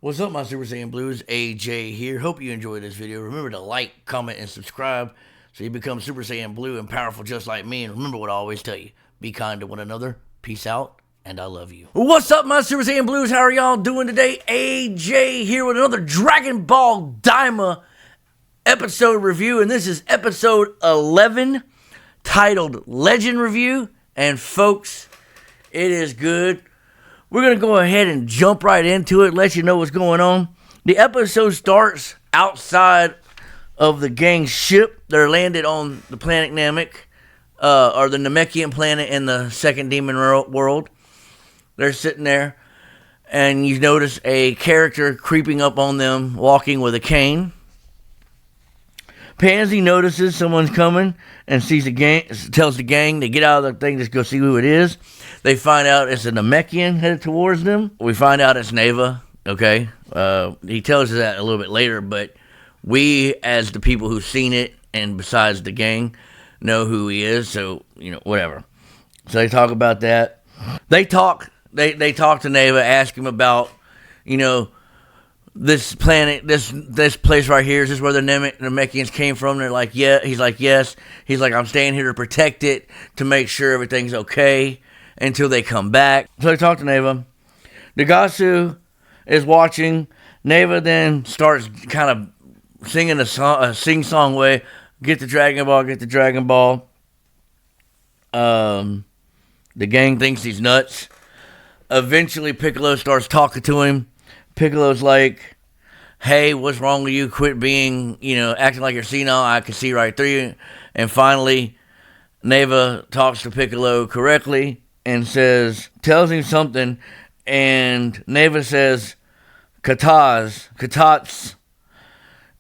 What's up, my Super Saiyan Blues? AJ here. Hope you enjoyed this video. Remember to like, comment, and subscribe so you become Super Saiyan Blue and powerful just like me. And remember what I always tell you. Be kind to one another. Peace out, and I love you. What's up, my Super Saiyan Blues? How are y'all doing today? AJ here with another Dragon Ball Daima episode review. And this is episode 11, titled Legend Review. And folks, it is good. We're going to go ahead and jump right into it, let you know what's going on. The episode starts outside of the gang's ship. They're landed on the planet Namek, or the Namekian planet in the second demon world. They're sitting there, and you notice a character creeping up on them, walking with a cane. Pansy notices someone's coming and sees the gang, tells the gang to get out of the thing, just go see who it is. They find out it's a Namekian headed towards them. We find out it's Neva, okay? He tells us that a little bit later, but we, as the people who've seen it, and besides the gang, know who he is, so, whatever. So they talk about that. They talk to Neva, ask him about, this planet, this place right here, is this where the Namekians came from? They're like, yeah. He's like, yes. He's like, I'm staying here to protect it, to make sure everything's okay until they come back. So they talk to Neva. Nagasu is watching. Neva then starts kind of singing a sing-song way. Get the Dragon Ball, get the Dragon Ball. The gang thinks he's nuts. Eventually, Piccolo starts talking to him. Piccolo's like, hey, what's wrong with you? Quit being, acting like you're senile. I can see right through you. And finally, Neva talks to Piccolo correctly and tells him something. And Neva says, Katats.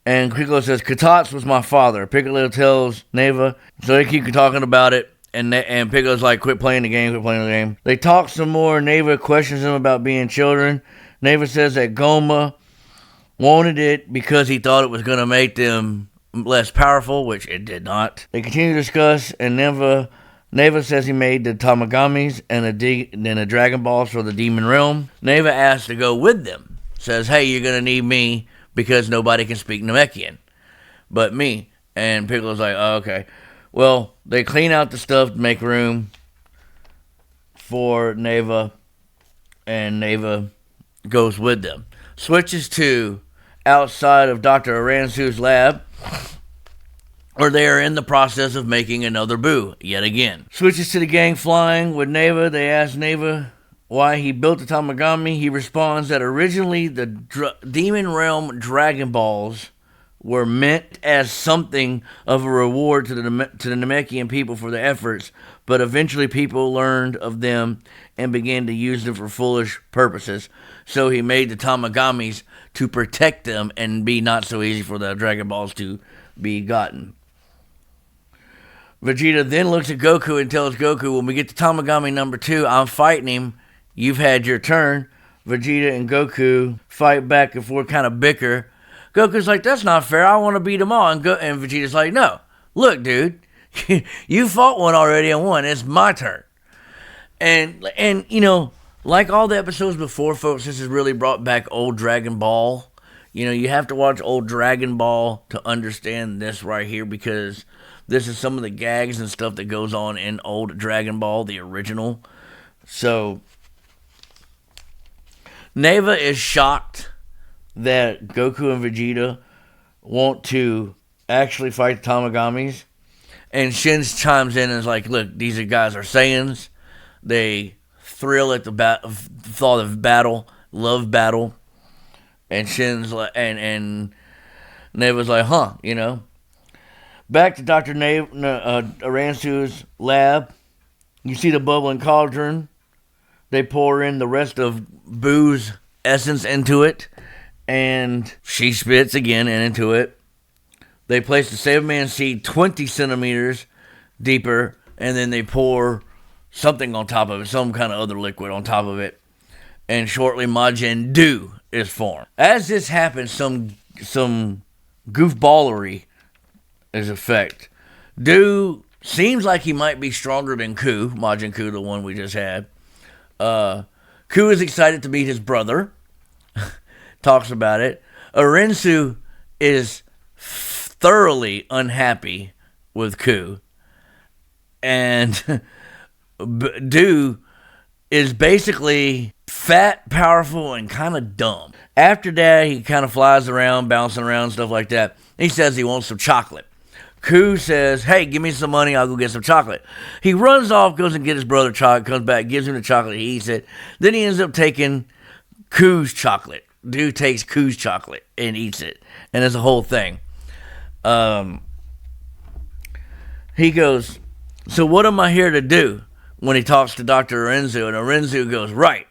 And Piccolo says, Katats was my father. Piccolo tells Neva, so they keep talking about it. And Piccolo's like, quit playing the game. They talk some more. Neva questions him about being children. Neva says that Goma wanted it because he thought it was going to make them less powerful, which it did not. They continue to discuss, and Neva says he made the Tamagamis and the Dragon Balls for the Demon Realm. Neva asks to go with them. Says, hey, you're going to need me because nobody can speak Namekian but me. And Piccolo's like, oh, okay. Well, they clean out the stuff to make room for Neva, and Neva goes with them. Switches to outside of Dr. Aransu's lab, where they are in the process of making another Buu yet again. Switches to the gang flying with Neva. They ask Neva why he built the Tamagami. He responds that originally the Demon Realm Dragon Balls were meant as something of a reward to the Namekian people for their efforts, but eventually people learned of them and began to use them for foolish purposes. So he made the Tamagamis to protect them and be not so easy for the Dragon Balls to be gotten. Vegeta then looks at Goku and tells Goku, when we get to Tamagami number 2, I'm fighting him. You've had your turn. Vegeta and Goku fight back and forth, kind of bicker. Goku's like, that's not fair. I want to beat them all. And Vegeta's like, no. Look, dude. You fought one already and won. It's my turn. And like all the episodes before, folks, this has really brought back old Dragon Ball. You have to watch old Dragon Ball to understand this right here, because this is some of the gags and stuff that goes on in old Dragon Ball, the original. So, Neva is shocked that Goku and Vegeta want to actually fight the Tamagamis. And Shin chimes in and is like, look, these guys are Saiyans. They thrill at the thought of battle, love battle. And Shin's like, and Neva's like, Back to Dr. Aransu's lab. You see the bubbling cauldron. They pour in the rest of Buu's essence into it, and she spits again into it. They place the 7-man seed 20 centimeters deeper, and then they pour something on top of it, some kind of other liquid on top of it, and shortly Majin Du is formed. As this happens, some goofballery is effect. Du seems like he might be stronger than Ku, Majin Ku, the one we just had. Ku is excited to meet his brother. talks about it. Arensu is thoroughly unhappy with Ku. And Do is basically fat, powerful, and kind of dumb. After that, he kind of flies around, bouncing around, stuff like that. He says he wants some chocolate. Ku says, hey, give me some money, I'll go get some chocolate. He runs off, goes and gets his brother chocolate, comes back, gives him the chocolate, he eats it. Then he ends up taking Ku's chocolate. Dude takes Ku's chocolate and eats it. And it's a whole thing. He goes, so what am I here to do? When he talks to Dr. Arensu, and Arensu goes, right,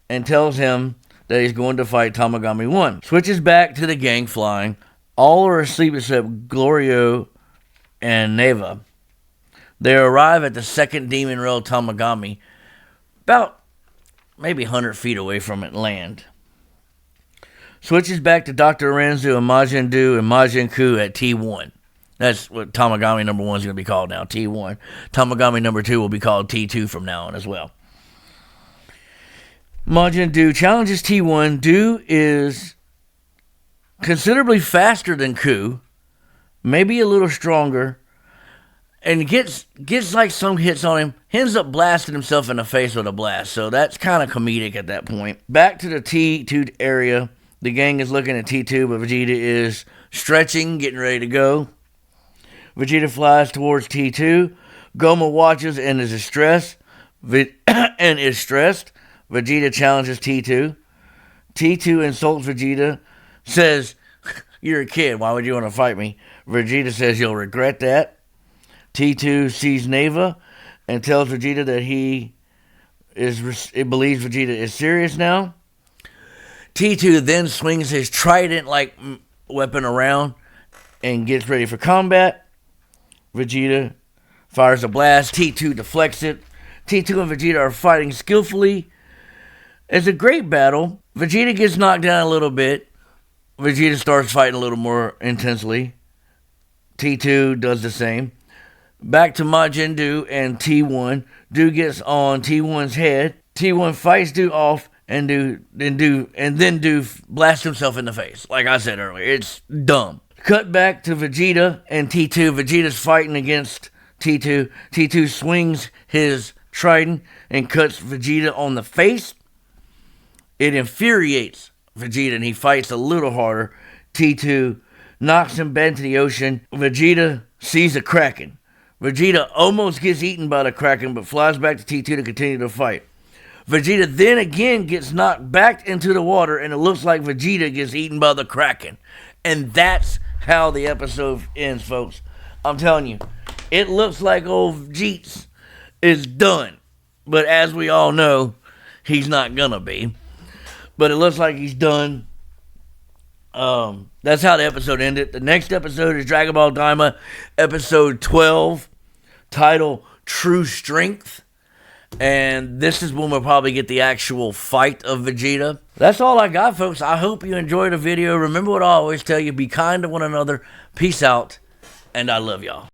and tells him that he's going to fight Tamagami 1. Switches back to the gang flying. All are asleep except Glorio and Neva. They arrive at the second Demon Rail Tamagami, about maybe 100 feet away from it, land. Switches back to Dr. Arensu and Majin Du and Majin Ku at T1. That's what Tamagami number 1 is going to be called now, T1. Tamagami number 2 will be called T2 from now on as well. Majin Du challenges T1. Du is considerably faster than Ku, maybe a little stronger, and gets like some hits on him, ends up blasting himself in the face with a blast. So that's kind of comedic at that point. Back to the T2 area. The gang is looking at T2, but Vegeta is stretching, getting ready to go. Vegeta flies towards T2. Goma watches and is stressed. Vegeta challenges T2. T2 insults Vegeta, says, you're a kid, why would you want to fight me? Vegeta says you'll regret that. T2 sees Neva and tells Vegeta that he believes Vegeta is serious now. T2 then swings his trident-like weapon around and gets ready for combat. Vegeta fires a blast. T2 deflects it. T2 and Vegeta are fighting skillfully. It's a great battle. Vegeta gets knocked down a little bit. Vegeta starts fighting a little more intensely. T2 does the same. Back to Majin Du and T1. Du gets on T1's head. T1 fights Du off and then Du blasts himself in the face. Like I said earlier, it's dumb. Cut back to Vegeta and T2. Vegeta's fighting against T2. T2 swings his trident and cuts Vegeta on the face. It infuriates Vegeta and he fights a little harder. T2 knocks him back into the ocean. Vegeta sees a Kraken. Vegeta almost gets eaten by the Kraken but flies back to T2 to continue the fight. Vegeta then again gets knocked back into the water and it looks like Vegeta gets eaten by the Kraken. And that's how the episode ends, folks. I'm telling you, it looks like old Jeets is done. But as we all know, he's not gonna be. But it looks like he's done. That's how the episode ended. The next episode is Dragon Ball Daima, episode 12, title True Strength. And this is when we'll probably get the actual fight of Vegeta. That's all I got, folks. I hope you enjoyed the video. Remember what I always tell you, be kind to one another. Peace out, and I love y'all.